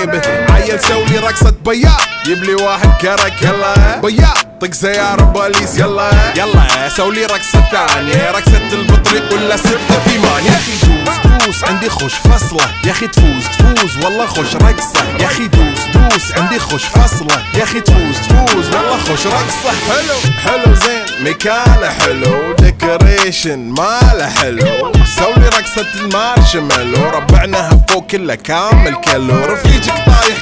جيبه. عيل سولي رقصة بياع، جيب لي واحد كرك يلا بياع، طق سيارة بوليس يلا يلا. سولي رقصة ثانية، رقصة البطريق ولا 6 في 8. يا اخي دوس عندي خوش فصلة، يا اخي تفوز والله خوش رقصة. يا اخي دوس عندي خوش فصلة، يا اخي تفوز والله خوش رقصة. حلو زين مكانه حلو، ديكوريشن ماله حلو. سولي رقصة المارشميلو، ربعناها فوق كله كامل كيلو. رفيجك طايح